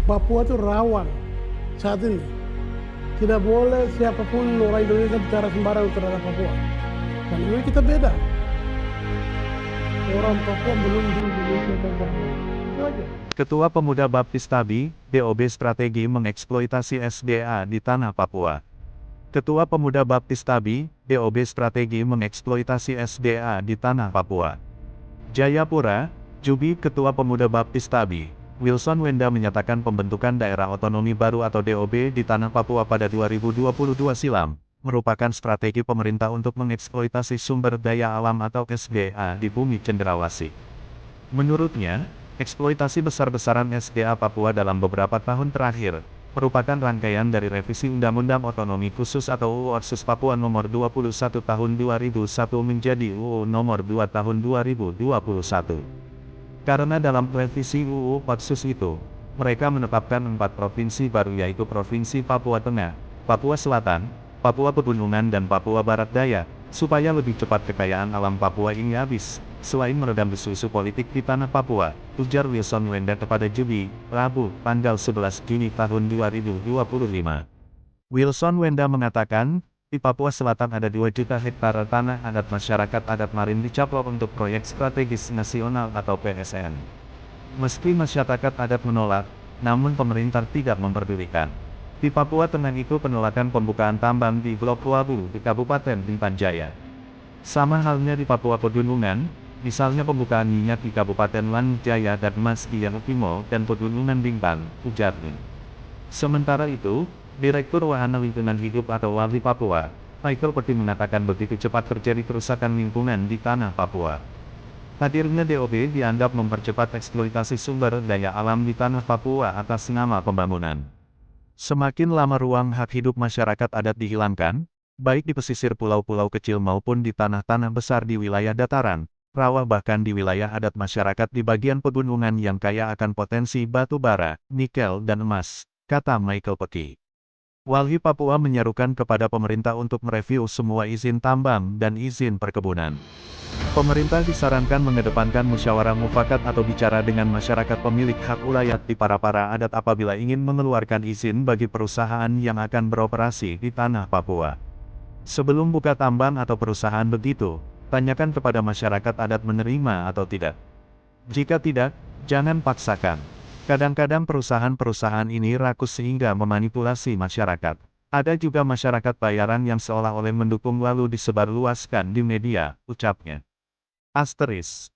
Papua itu rawan saat ini. Tidak boleh siapapun orang Indonesia bicara sembarang terhadap Papua. Karena memang kita beda. Orang Papua belum itu aja. Ketua Pemuda Baptis Tabi, DOB Strategi Mengeksploitasi SDA di Tanah Papua. Ketua Pemuda Baptis Tabi, DOB Strategi Mengeksploitasi SDA di Tanah Papua. Jayapura, Jubi. Ketua Pemuda Baptis Tabi, Wilson Wenda menyatakan pembentukan daerah otonomi baru atau DOB di Tanah Papua pada 2022 silam, merupakan strategi pemerintah untuk mengeksploitasi sumber daya alam atau SDA di bumi cenderawasih. Menurutnya, eksploitasi besar-besaran SDA Papua dalam beberapa tahun terakhir, merupakan rangkaian dari revisi Undang-Undang Otonomi Khusus atau UU Otsus Papua Nomor 21 Tahun 2001 menjadi UU Nomor 2 Tahun 2021. Karena dalam revisi UU Otsus itu, mereka menetapkan 4 provinsi baru yaitu Provinsi Papua Tengah, Papua Selatan, Papua Pegunungan dan Papua Barat Daya, supaya lebih cepat kekayaan alam Papua ini habis, selain meredam isu-isu politik di tanah Papua, ujar Wilson Wenda kepada Jubi, Rabu, tanggal 11 Juni tahun 2025. Wilson Wenda mengatakan, di Papua Selatan ada 2 juta hektar tanah adat masyarakat adat Marin dicaplok untuk proyek strategis nasional atau PSN. Meski masyarakat adat menolak, namun pemerintah tidak memperdulikan. Di Papua Tengah itu penolakan pembukaan tambang di Blok Wabu di Kabupaten Bintan Jaya. Sama halnya di Papua Pegunungan, misalnya pembukaan minyak di Kabupaten Lanut Jaya dan Mas di Yanukimo dan Pegunungan Bintan, ujarnya. Sementara itu, Direktur Wahana Lingkungan Hidup atau WALI Papua, Michael Peti mengatakan begitu cepat terjadi kerusakan lingkungan di tanah Papua. Hadirnya DOB dianggap mempercepat eksploitasi sumber daya alam di tanah Papua atas nama pembangunan. Semakin lama ruang hak hidup masyarakat adat dihilangkan, baik di pesisir pulau-pulau kecil maupun di tanah-tanah besar di wilayah dataran, rawa bahkan di wilayah adat masyarakat di bagian pegunungan yang kaya akan potensi batu bara, nikel dan emas, kata Michael Peti. Walhi Papua menyerukan kepada pemerintah untuk mereview semua izin tambang dan izin perkebunan. Pemerintah disarankan mengedepankan musyawarah mufakat atau bicara dengan masyarakat pemilik hak ulayat di para adat apabila ingin mengeluarkan izin bagi perusahaan yang akan beroperasi di tanah Papua. Sebelum buka tambang atau perusahaan begitu, tanyakan kepada masyarakat adat menerima atau tidak. Jika tidak, jangan paksakan. Kadang-kadang perusahaan-perusahaan ini rakus sehingga memanipulasi masyarakat. Ada juga masyarakat bayaran yang seolah-olah mendukung lalu disebarluaskan di media, ucapnya. Asteris.